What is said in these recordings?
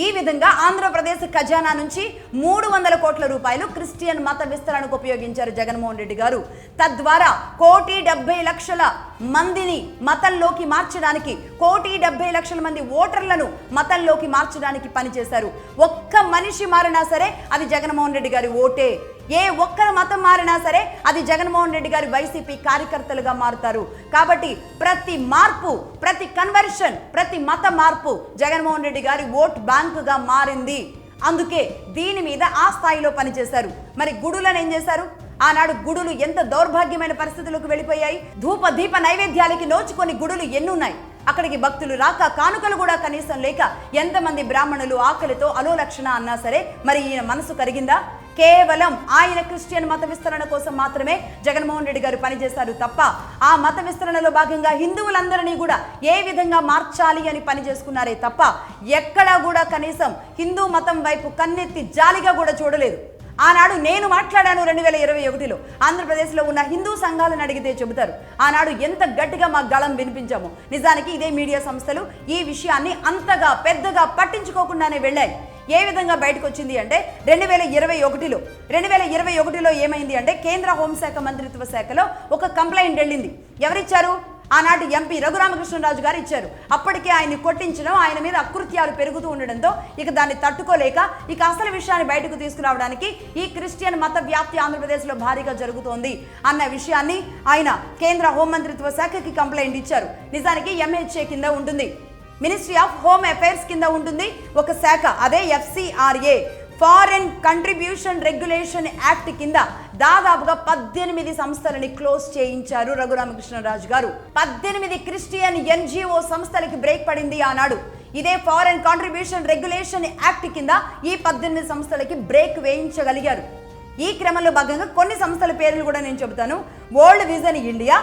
ఈ విధంగా ఆంధ్రప్రదేశ్ ఖజానా నుంచి 300 కోట్ల రూపాయలు క్రిస్టియన్ మత విస్తరణకు ఉపయోగించారు జగన్మోహన్ రెడ్డి గారు. తద్వారా 1,70,00,000 మందిని మతంలోకి మార్చడానికి, 1,70,00,000 మంది ఓటర్లను మతంలోకి మార్చడానికి పనిచేశారు. ఒక్క మనిషి మారినా సరే అది జగన్మోహన్ రెడ్డి గారి ఓటే. ఏ ఒక్కరు మతం మారినా సరే అది జగన్మోహన్ రెడ్డి గారి వైసీపీ కార్యకర్తలుగా మారుతారు. కాబట్టి ప్రతి మార్పు, ప్రతి కన్వర్షన్, ప్రతి మత మార్పు జగన్మోహన్ రెడ్డి గారి ఓట్ బ్యాంకుగా మారింది. అందుకే దీని మీద ఆ స్థాయిలో పనిచేశారు. మరి గుడులను ఏం చేశారు? ఆనాడు గుడులు ఎంత దౌర్భాగ్యమైన పరిస్థితులకు వెళ్ళిపోయాయి. ధూప దీప నైవేద్యాలకి నోచుకొని గుడులు ఎన్నున్నాయి. అక్కడికి భక్తులు రాక, కానుకలు కూడా కనీసం లేక ఎంతమంది బ్రాహ్మణులు ఆకలితో అలోలక్షణ అన్నా సరే మరి ఈయన మనసు కరిగిందా? కేవలం ఆయన క్రిస్టియన్ మత విస్తరణ కోసం మాత్రమే జగన్మోహన్ రెడ్డి గారు పనిచేశారు తప్ప ఆ మత విస్తరణలో భాగంగా హిందువులందరినీ కూడా ఏ విధంగా మార్చాలి అని పనిచేసుకున్నారే తప్ప ఎక్కడా కూడా కనీసం హిందూ మతం వైపు కన్నెత్తి జాలిగా కూడా చూడలేదు. ఆనాడు నేను మాట్లాడాను 2021లో ఆంధ్రప్రదేశ్లో ఉన్న హిందూ సంఘాలను అడిగితే చెబుతారు ఆనాడు ఎంత గట్టిగా మా గళం వినిపించాము. నిజానికి ఇదే మీడియా సంస్థలు ఈ విషయాన్ని అంతగా పెద్దగా పట్టించుకోకుండానే వెళ్ళాయి. ఏ విధంగా బయటకు వచ్చింది అంటే 2021లో ఏమైంది అంటే కేంద్ర హోంశాఖ మంత్రిత్వ శాఖలో ఒక కంప్లైంట్ వెళ్ళింది. ఎవరిచ్చారు? ఆనాటి ఎంపీ రఘురామకృష్ణరాజు గారు ఇచ్చారు. అప్పటికే ఆయన్ని కొట్టించడం, ఆయన మీద అకృత్యాలు పెరుగుతూ ఉండడంతో ఇక దాన్ని తట్టుకోలేక ఇక అసలు విషయాన్ని బయటకు తీసుకురావడానికి ఈ క్రిస్టియన్ మత వ్యాప్తి ఆంధ్రప్రదేశ్లో భారీగా జరుగుతోంది అన్న విషయాన్ని ఆయన కేంద్ర హోంమంత్రిత్వ శాఖకి కంప్లైంట్ ఇచ్చారు. నిజానికి MHA కింద ఉంటుంది, మినిస్ట్రీ ఆఫ్ హోమ్ అఫైర్స్ కింద ఉంటుంది ఒక శాఖ, అదే FCRA, foreign contribution regulation act కింద దాదాపుగా 18 సంస్థలని క్లోజ్ చేయించారు రఘురామకృష్ణరాజు గారు. 18 క్రిస్టియన్ NGO సంస్థలకి బ్రేక్ పడింది ఆనాడు. ఇదే ఫారెన్ కాంట్రిబ్యూషన్ రెగ్యులేషన్ యాక్ట్ కింద ఈ 18 సంస్థలకి బ్రేక్ వేయించగలిగారు. ఈ క్రమంలో భాగంగా కొన్ని సంస్థల పేర్లు కూడా నేను చెబుతాను. World vision India,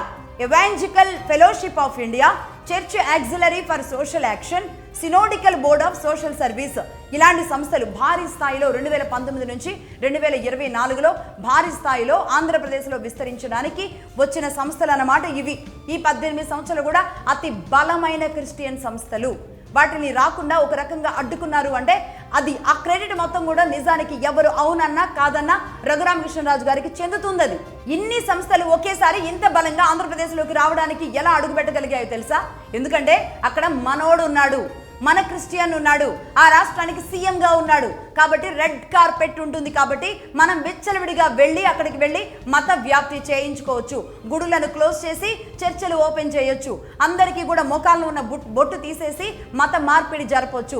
evangelical fellowship of India, church auxiliary for social action, synodical board of social service, ఇలాంటి సంస్థలు భారీ స్థాయిలో 2019 నుంచి 2024లో భారీ స్థాయిలో ఆంధ్రప్రదేశ్లో విస్తరించడానికి వచ్చిన సంస్థలు అన్నమాట ఇవి. ఈ 18 సంస్థలు కూడా అతి బలమైన క్రిస్టియన్ సంస్థలు. వాటిని రాకుండా ఒక రకంగా అడ్డుకున్నారు అంటే అది ఆ క్రెడిట్ మొత్తం కూడా నిజానికి ఎవరు అవునన్నా కాదన్నా రఘురామకృష్ణరాజు గారికి చెందుతుంది. ఇన్ని సంస్థలు ఒకేసారి ఇంత బలంగా ఆంధ్రప్రదేశ్లోకి రావడానికి ఎలా అడుగుపెట్టగలిగాయో తెలుసా? ఎందుకంటే అక్కడ మనోడు ఉన్నాడు, మన క్రిస్టియన్ ఉన్నాడు, ఆ రాష్ట్రానికి CM గా ఉన్నాడు. కాబట్టి రెడ్ కార్పెట్ ఉంటుంది. కాబట్టి మనం విచ్చలవిడిగా అక్కడికి వెళ్ళి మత వ్యాప్తి చేయించుకోవచ్చు. గుడులను క్లోజ్ చేసి చర్చలు ఓపెన్ చేయొచ్చు. అందరికీ కూడా మోకాల్లో ఉన్న బొట్టు తీసేసి మత మార్పిడి జరపొచ్చు.